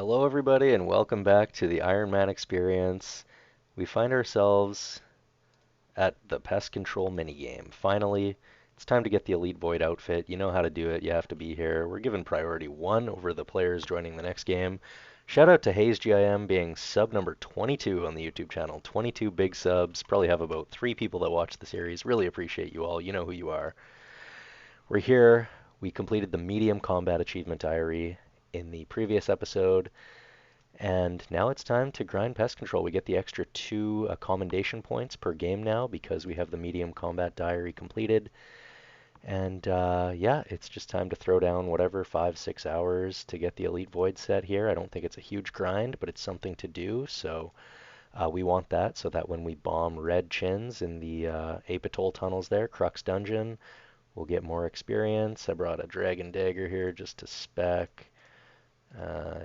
Hello, everybody, and welcome back to the Ironman Experience. We find ourselves at the pest control minigame. Finally, it's time to get the Elite Void outfit. You know how to do it. You have to be here. We're given priority 1 over the players joining the next game. Shout out to Hayes GIM being sub number 22 on the YouTube channel. 22 big subs. Probably have about 3 people that watch the series. Really appreciate you all. You know who you are. We're here. We completed the medium combat achievement diary in the previous episode. And now it's time to grind pest control. We get the extra 2 commendation points per game now because we have the medium combat diary completed. And yeah, it's just time to throw down whatever 5-6 hours to get the Elite Void set here. I don't think it's a huge grind, but it's something to do. So we want that so that when we bomb red chins in the Apatol tunnels there, Crux Dungeon, we'll get more experience. I brought a Dragon Dagger here just to spec.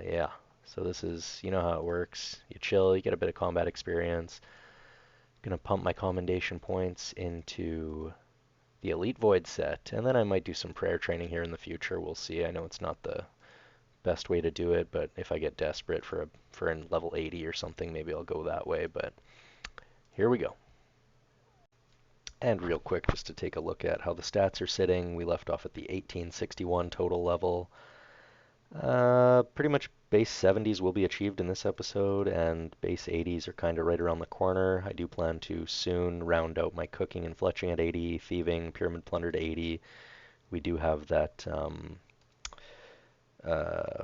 Yeah, so this is, you know how it works. You chill, you get a bit of combat experience. Gonna pump my commendation points into the Elite Void set, and then I might do some prayer training here in the future. We'll see. I know it's not the best way to do it, but if I get desperate for a level 80 or something, maybe I'll go that way. But here we go. And real quick, just to take a look at how the stats are sitting, we left off at the 1861 total level. Pretty much base 70s will be achieved in this episode, and base 80s are kind of right around the corner. I do plan to soon round out my cooking and fletching at 80, thieving, pyramid plunder to 80. We do have that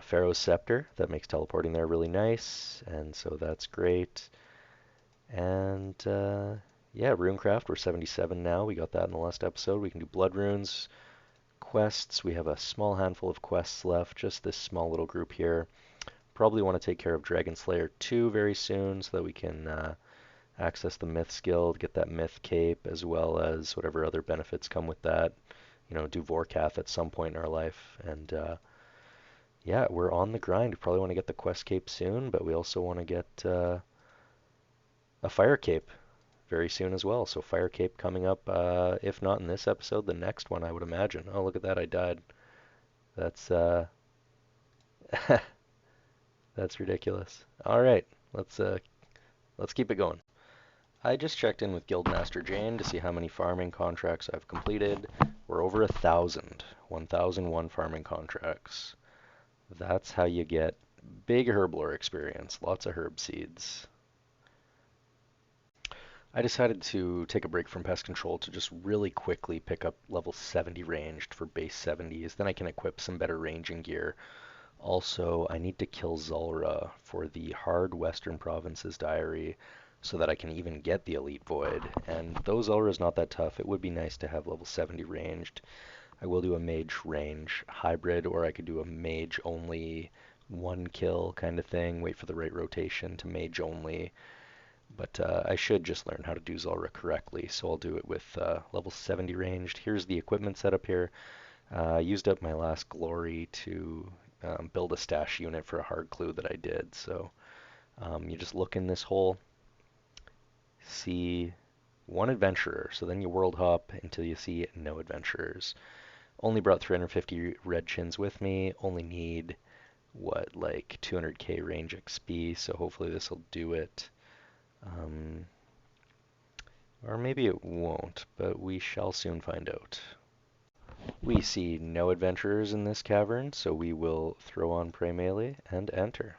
Pharaoh's Scepter that makes teleporting there really nice, and so that's great. And yeah, Runecraft, we're 77 now. We got that in the last episode. We can do Blood Runes. Quests, we have a small handful of quests left, just this small little group here. Probably want to take care of Dragon Slayer 2 very soon so that we can access the Myths Guild, get that Myth Cape, as well as whatever other benefits come with that. You know, do Vorkath at some point in our life. And yeah, we're on the grind. We probably want to get the Quest Cape soon, but we also want to get a Fire Cape very soon as well. So Fire Cape coming up, if not in this episode, the next one I would imagine. Oh, look at that, I died. That's that's ridiculous. All right, let's keep it going. I just checked in with Guildmaster Jane to see how many farming contracts I've completed. We're over 1,000, 1,001 farming contracts. That's how you get big herblore experience, lots of herb seeds. I decided to take a break from pest control to just really quickly pick up level 70 ranged for base 70s. Then I can equip some better ranging gear. Also, I need to kill Zul-rah for the hard Western Provinces diary so that I can even get the Elite Void. And though Zul-rah is not that tough, it would be nice to have level 70 ranged. I will do a mage range hybrid, or I could do a mage only 1 kill kind of thing, wait for the right rotation to mage only. But I should just learn how to do Zul-rah correctly, so I'll do it with level 70 ranged. Here's the equipment setup here. I used up my last glory to build a stash unit for a hard clue that I did. So you just look in this hole, see 1 adventurer. So then you world hop until you see no adventurers. Only brought 350 red chins with me. Only need, what, like 200k range XP. So hopefully this will do it. Or maybe it won't, but we shall soon find out. We see no adventurers in this cavern, so we will throw on Prey Melee and enter.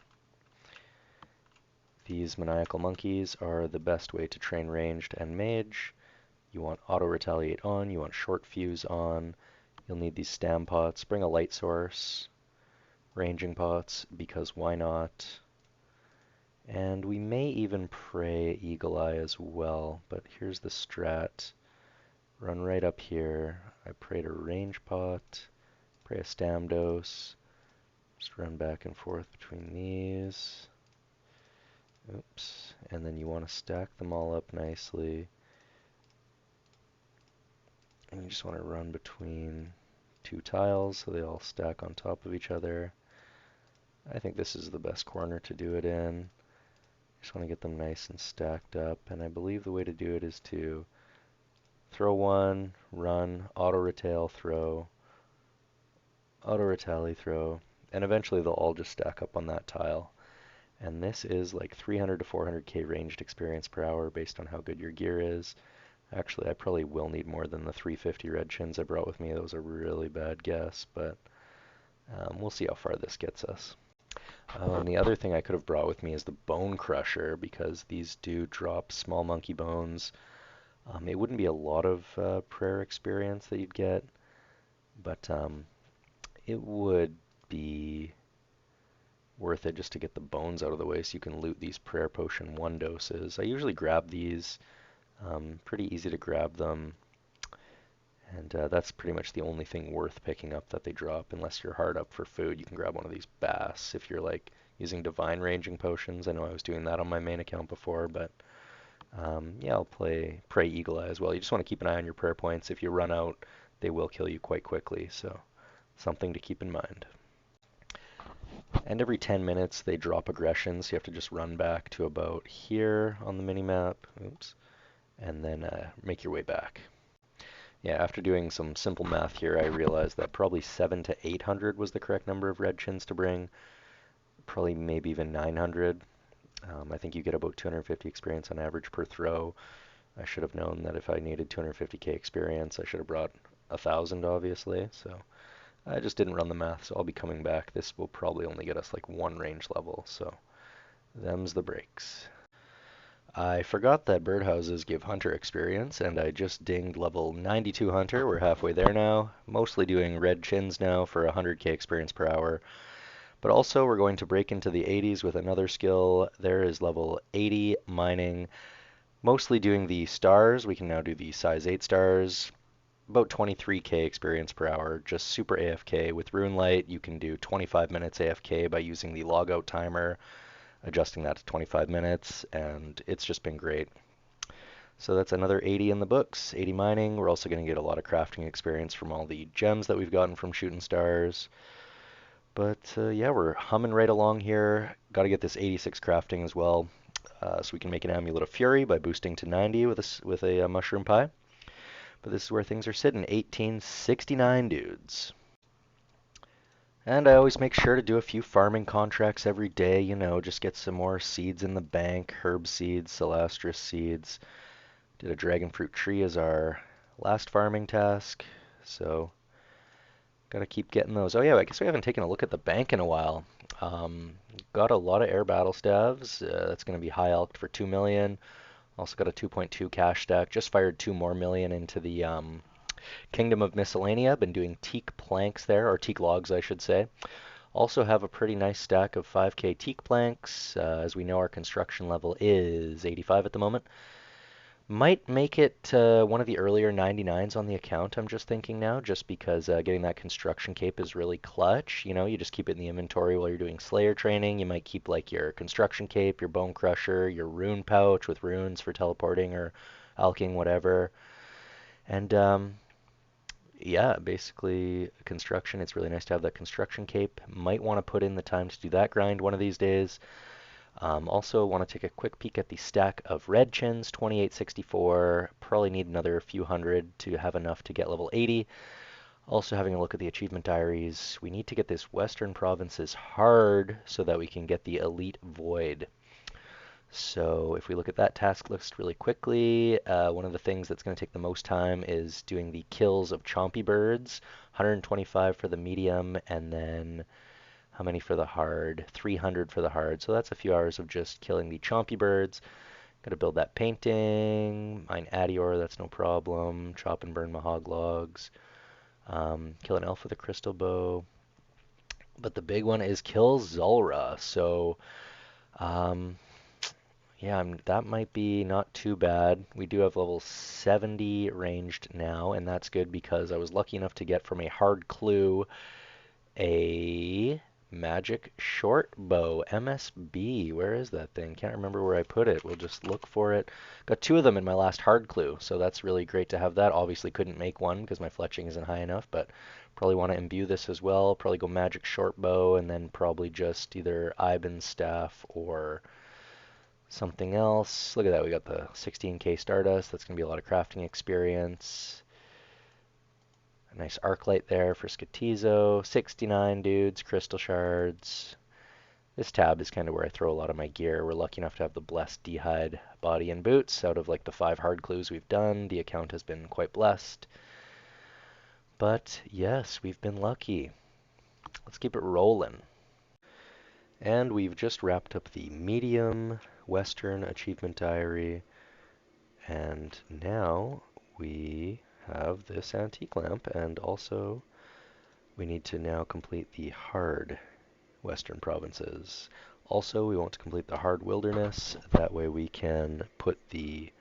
These maniacal monkeys are the best way to train ranged and mage. You want auto retaliate on, you want short fuse on. You'll need these stam pots. Bring a light source, ranging pots, because why not? And we may even pray Eagle Eye as well, but here's the strat. Run right up here. I prayed a range pot, pray a stam dose. Just run back and forth between these. Oops. And then you want to stack them all up nicely. And you just want to run between 2 tiles so they all stack on top of each other. I think this is the best corner to do it in. Just want to get them nice and stacked up. And I believe the way to do it is to throw one, run, auto retail, throw, auto retally, throw, and eventually they'll all just stack up on that tile. And this is like 300 to 400k ranged experience per hour based on how good your gear is. Actually, I probably will need more than the 350 red chins I brought with me. That was a really bad guess, but we'll see how far this gets us. And the other thing I could have brought with me is the Bone Crusher, because these do drop small monkey bones. It wouldn't be a lot of prayer experience that you'd get, but it would be worth it just to get the bones out of the way so you can loot these prayer potion 1 doses. I usually grab these, pretty easy to grab them, and that's pretty much the only thing worth picking up that they drop, unless you're hard up for food. You can grab one of these bass if you're like using divine ranging potions. I know I was doing that on my main account before, but yeah, I'll play Pray Eagle Eye as well. You just want to keep an eye on your prayer points. If you run out, they will kill you quite quickly, so something to keep in mind. And every 10 minutes they drop aggression, so you have to just run back to about here on the minimap, oops, and then make your way back. Yeah, after doing some simple math here, I realized that probably 7 to 800 was the correct number of red chins to bring, probably maybe even 900. I think you get about 250 experience on average per throw. I should have known that if I needed 250k experience, I should have brought 1,000, obviously, so I just didn't run the math, so I'll be coming back. This will probably only get us like 1 range level, so them's the breaks. I forgot that birdhouses give hunter experience, and I just dinged level 92 hunter. We're halfway there now. Mostly doing red chins now for 100k experience per hour. But also we're going to break into the 80s with another skill. There is level 80 mining. Mostly doing the stars. We can now do the size 8 stars. About 23k experience per hour, just super AFK. With Runelight, you can do 25 minutes AFK by using the logout timer, adjusting that to 25 minutes, and it's just been great. So that's another 80 in the books, 80 mining. We're also going to get a lot of crafting experience from all the gems that we've gotten from shooting stars. But yeah, we're humming right along here. Got to get this 86 crafting as well, so we can make an Amulet of Fury by boosting to 90 with a mushroom pie. But this is where things are sitting, 1869 dudes. And I always make sure to do a few farming contracts every day, you know, just get some more seeds in the bank, herb seeds, celastrus seeds. Did a dragon fruit tree as our last farming task, so gotta keep getting those. Oh yeah, I guess we haven't taken a look at the bank in a while. Got a lot of air battle staves. That's gonna be high alked for 2 million. Also got a 2.2 cash stack. Just fired 2 more million into the Kingdom of Miscellanea. Been doing teak planks there, or teak logs, I should say. Also have a pretty nice stack of 5k teak planks. As we know, our construction level is 85 at the moment. Might make it one of the earlier 99s on the account, I'm just thinking now, just because getting that construction cape is really clutch. You know, you just keep it in the inventory while you're doing Slayer training. You might keep like your construction cape, your bone crusher, your rune pouch with runes for teleporting or alking, whatever. And yeah, basically construction, it's really nice to have that construction cape. Might want to put in the time to do that grind one of these days. Also want to take a quick peek at the stack of red chins, 2864. Probably need another few hundred to have enough to get level 80. Also having a look at the achievement diaries. We need to get this Western Provinces hard so that we can get the Elite Void. So if we look at that task list really quickly, one of the things that's going to take the most time is doing the kills of chompy birds. 125 for the medium, and then how many for the hard? 300 for the hard. So that's a few hours of just killing the chompy birds. Got to build that painting, mine Adior, that's no problem. Chop and burn mahog logs. Kill an elf with a crystal bow. But the big one is kill Zul-rah. So yeah, that might be not too bad. We do have level 70 ranged now, and that's good because I was lucky enough to get from a hard clue a magic short bow, MSB. Where is that thing? Can't remember where I put it. We'll just look for it. Got 2 of them in my last hard clue, so that's really great to have that. Obviously couldn't make one because my fletching isn't high enough, but probably want to imbue this as well. Probably go magic short bow, and then probably just either Iban's staff or something else. Look at that, we got the 16k Stardust. That's going to be a lot of crafting experience. A nice arc light there for Skatizo. 69 dudes, crystal shards. This tab is kind of where I throw a lot of my gear. We're lucky enough to have the blessed D'hide body and boots. Out of like the 5 hard clues we've done, the account has been quite blessed. But yes, we've been lucky. Let's keep it rolling. And we've just wrapped up the medium Western Achievement Diary. And now we have this antique lamp, and also we need to now complete the hard Western provinces. Also, we want to complete the hard wilderness. That way we can put the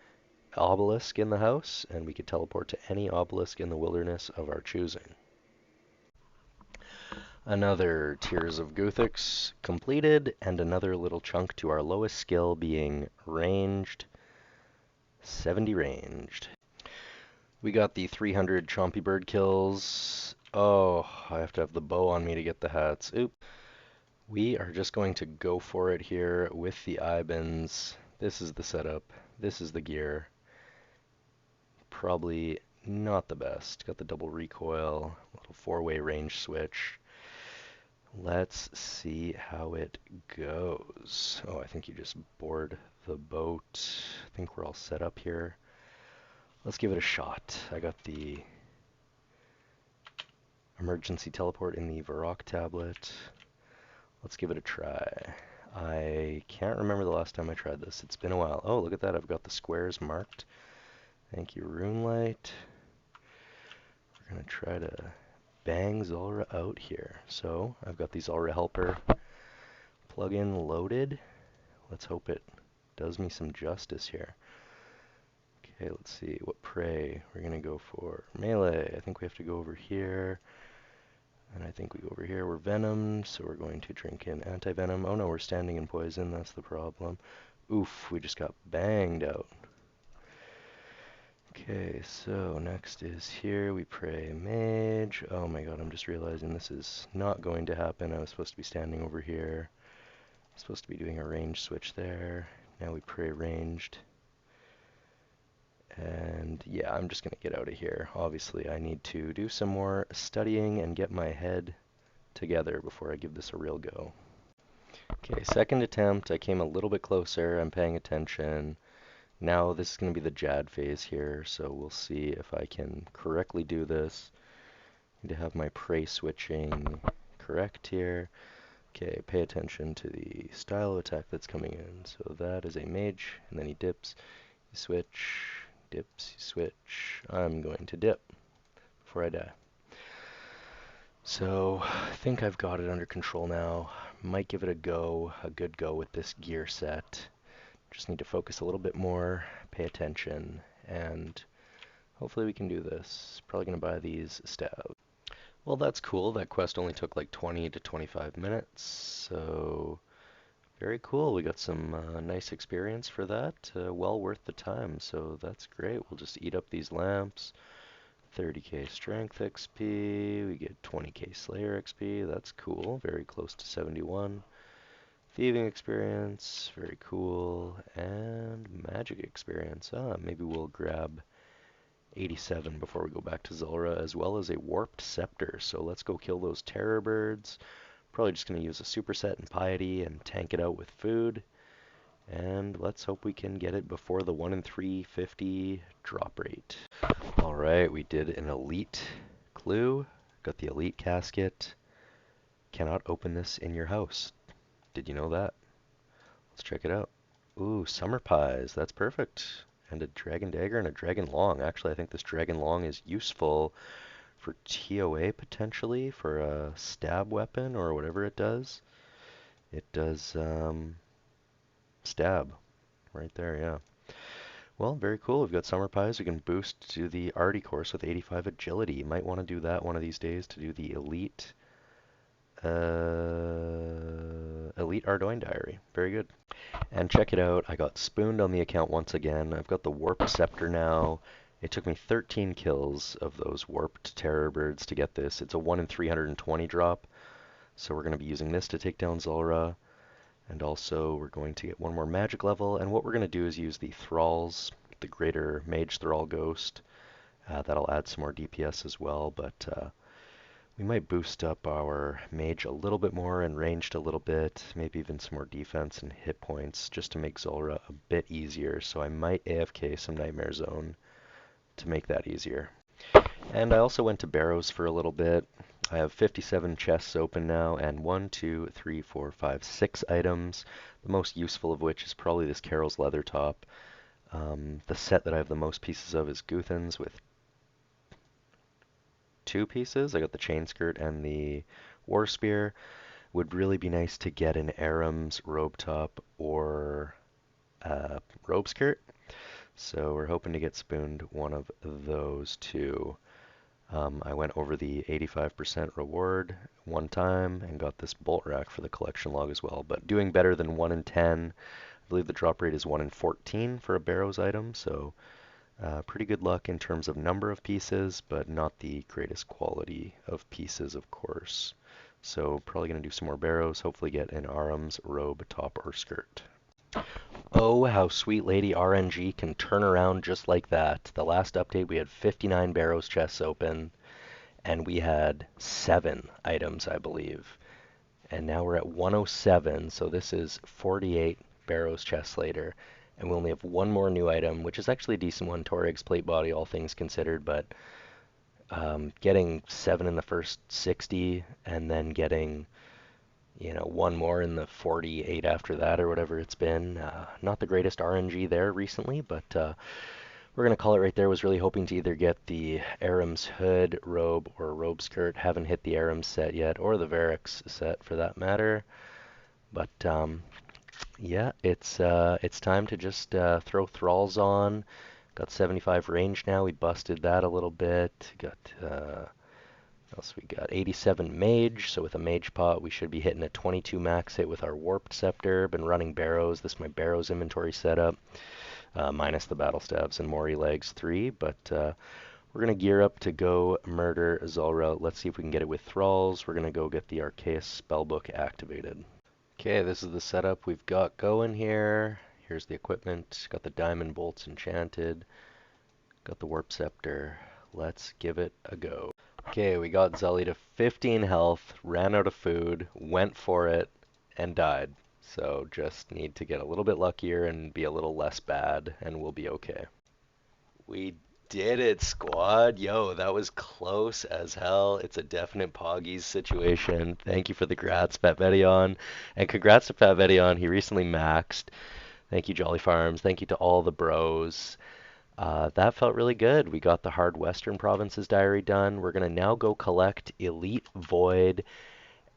obelisk in the house, and we could teleport to any obelisk in the wilderness of our choosing. Another Tears of Guthix completed, and another little chunk to our lowest skill being ranged. 70 ranged. We got the 300 Chompy Bird kills. Oh, I have to have the bow on me to get the hats. Oop. We are just going to go for it here with the Ibans. This is the setup. This is the gear. Probably not the best. Got the double recoil, little 4-way range switch. Let's see how it goes. Oh, I think you just board the boat. I think we're all set up here. Let's give it a shot. I got the emergency teleport in the Varrock tablet. Let's give it a try. I can't remember the last time I tried this. It's been a while. Oh, look at that. I've got the squares marked. Thank you, Runelight. We're going to try to bang Zul-rah out here. So I've got the Zul-rah helper plugin loaded. Let's hope it does me some justice here. Okay, let's see. What prey? We're going to go for melee. I think we have to go over here. And I think we go over here. We're venomed, so we're going to drink in anti-venom. Oh no, we're standing in poison. That's the problem. Oof, we just got banged out. Okay, so next is here. We pray mage. Oh my god, I'm just realizing this is not going to happen. I was supposed to be standing over here. I'm supposed to be doing a range switch there. Now we pray ranged. And yeah, I'm just going to get out of here. Obviously, I need to do some more studying and get my head together before I give this a real go. Okay, second attempt. I came a little bit closer. I'm paying attention. Now this is going to be the Jad phase here, so we'll see if I can correctly do this. Need to have my prey switching correct here. Okay, pay attention to the style of attack that's coming in. So that is a mage, and then he dips, you switch, dips, you switch. I'm going to dip before I die. So I think I've got it under control now. Might give it a go, a good go with this gear set. Just need to focus a little bit more, pay attention, and hopefully we can do this. Probably going to buy these stabs. Well, that's cool. That quest only took like 20 to 25 minutes, so very cool. We got some nice experience for that. Well worth the time, so that's great. We'll just eat up these lamps. 30k strength XP, we get 20k Slayer XP, that's cool, very close to 71. Thieving experience, very cool, and magic experience. Maybe we'll grab 87 before we go back to Zul-rah, as well as a warped scepter. So let's go kill those terror birds. Probably just going to use a superset in piety and tank it out with food. And let's hope we can get it before the 1 in 350 drop rate. Alright, we did an elite clue. Got the elite casket. Cannot open this in your house. Did you know that? Let's check it out. Ooh, summer pies. That's perfect. And a dragon dagger and a dragon long. Actually, I think this dragon long is useful for TOA potentially, for a stab weapon or whatever it does. It does stab right there, yeah. Well, very cool. We've got summer pies. We can boost to the arty course with 85 agility. You might want to do that one of these days to do the elite elite Ardoin diary. Very good. And check it out. I got spooned on the account once again. I've got the warped scepter now. It took me 13 kills of those warped terror birds to get this. It's a 1 in 320 drop. So we're going to be using this to take down Zul-rah. And also we're going to get one more magic level. And what we're going to do is use the thralls, the greater mage thrall ghost, That'll add some more DPS as well, but we might boost up our mage a little bit more and ranged a little bit, maybe even some more defense and hit points just to make Zul-rah a bit easier. So I might AFK some Nightmare Zone to make that easier. And I also went to Barrows for a little bit. I have 57 chests open now, and 1, 2, 3, 4, 5, 6 items. The most useful of which is probably this Carol's leather top. The set that I have the most pieces of is Guthan's with 2 pieces. I got the chain skirt and the war spear. Would really be nice to get an Aram's robe top or robe skirt. So we're hoping to get spooned one of those two. I went over the 85% reward one time and got this bolt rack for the collection log as well, but doing better than 1 in 10. I believe the drop rate is 1 in 14 for a Barrows item, so pretty good luck in terms of number of pieces, but not the greatest quality of pieces, of course. So probably going to do some more Barrows, hopefully get an Aram's robe, top, or skirt. Oh, how Sweet Lady RNG can turn around just like that. The last update we had 59 Barrows chests open, and we had 7 items, I believe. And now we're at 107, so this is 48 Barrows chests later. And we only have one more new item, which is actually a decent one, Torig's plate body, all things considered, but getting 7 in the first 60 and then getting one more in the 48 after that or whatever it's been. Not the greatest RNG there recently, but we're going to call it right there. Was really hoping to either get the Aram's hood, robe, or robe skirt. Haven't hit the Aram's set yet, or the Varix set for that matter. But yeah, it's time to just throw thralls on. Got 75 range now. We busted that a little bit. Got what else we got? 87 mage. So with a mage pot, we should be hitting a 22 max hit with our warped scepter. Been running Barrows. This is my Barrows inventory setup, minus the battle stabs and Mori legs 3. But we're gonna gear up to go murder Zul-rah. Let's see if we can get it with thralls. We're gonna go get the Arceus spellbook activated. Okay, this is the setup we've got going here. Here's the equipment. Got the diamond bolts enchanted. Got the warp scepter. Let's give it a go. Okay, we got Zully to 15 health, ran out of food, went for it, and died. So just need to get a little bit luckier and be a little less bad, and we'll be okay. We did it, squad. Yo, that was close as hell. It's a definite Poggies situation. Thank you for the grats, Fatmedion. And congrats to Fatmedion. He recently maxed. Thank you, Jolly Farms. Thank you to all the bros. That felt really good. We got the hard Western Provinces diary done. We're going to now go collect Elite Void,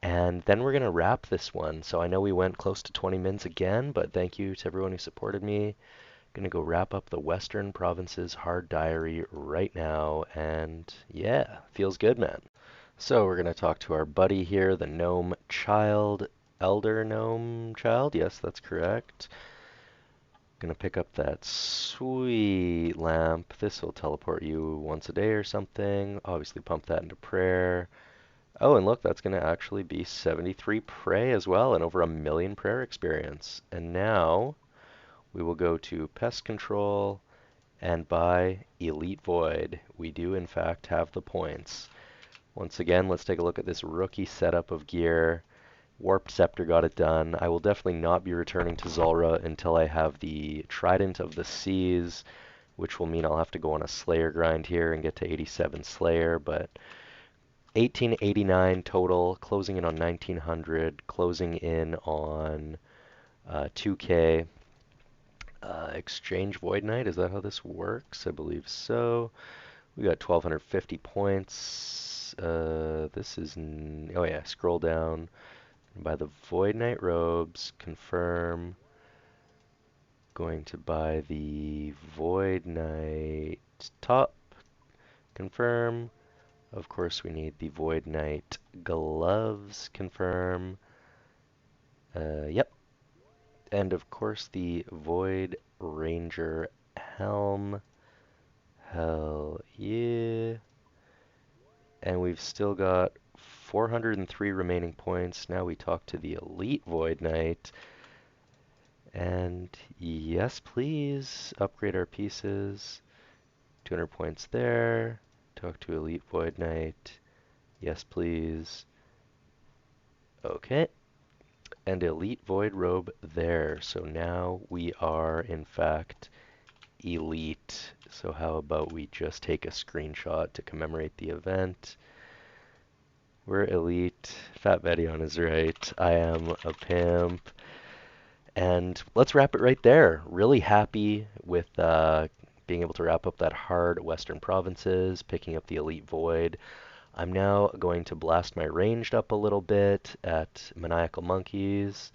and then we're going to wrap this one. So I know we went close to 20 mins again, but thank you to everyone who supported me. Gonna go wrap up the Western Provinces hard diary right now, and yeah, feels good, man. So we're gonna talk to our buddy here, the gnome child, elder gnome child. Yes, that's correct. Gonna pick up that sweet lamp. This will teleport you once a day or something. Obviously pump that into prayer. Oh, and look, that's gonna actually be 73 pray as well, and over 1,000,000 prayer experience. And now we will go to Pest Control and buy Elite Void. We do, in fact, have the points. Once again, let's take a look at this rookie setup of gear. Warped Scepter got it done. I will definitely not be returning to Zul-rah until I have the Trident of the Seas, which will mean I'll have to go on a Slayer grind here and get to 87 Slayer, but 1889 total, closing in on 1900, closing in on 2K. Exchange Void Knight, is that how this works? I believe so. We got 1,250 points. This is, oh yeah, scroll down. Buy the Void Knight robes, confirm. Going to buy the Void Knight top, confirm. Of course, we need the Void Knight gloves, confirm. Yep. And of course, the Void Ranger helm. Hell yeah. And we've still got 403 remaining points. Now we talk to the Elite Void Knight. And yes, please, upgrade our pieces. 200 points there. Talk to Elite Void Knight. Yes, please. Okay. And Elite Void Robe there. So now we are, in fact, Elite. So how about we just take a screenshot to commemorate the event. We're Elite. Fat Vedion is right. I am a pimp. And let's wrap it right there. Really happy with being able to wrap up that hard Western Provinces, picking up the Elite Void. I'm now going to blast my ranged up a little bit at Maniacal Monkeys.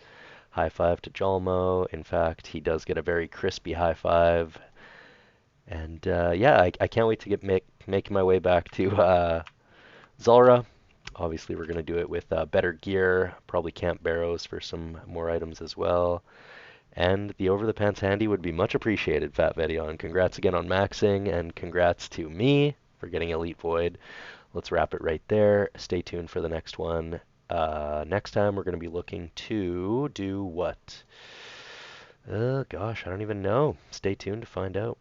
High five to Jalmo. In fact, he does get a very crispy high five. And yeah, I can't wait to making my way back to Zul-rah. Obviously, we're going to do it with better gear, probably camp barrows for some more items as well. And the over the pants handy would be much appreciated, Fat Vedion. Congrats again on maxing, and congrats to me for getting Elite Void. Let's wrap it right there. Stay tuned for the next one. Next time we're going to be looking to do what? Gosh, I don't even know. Stay tuned to find out.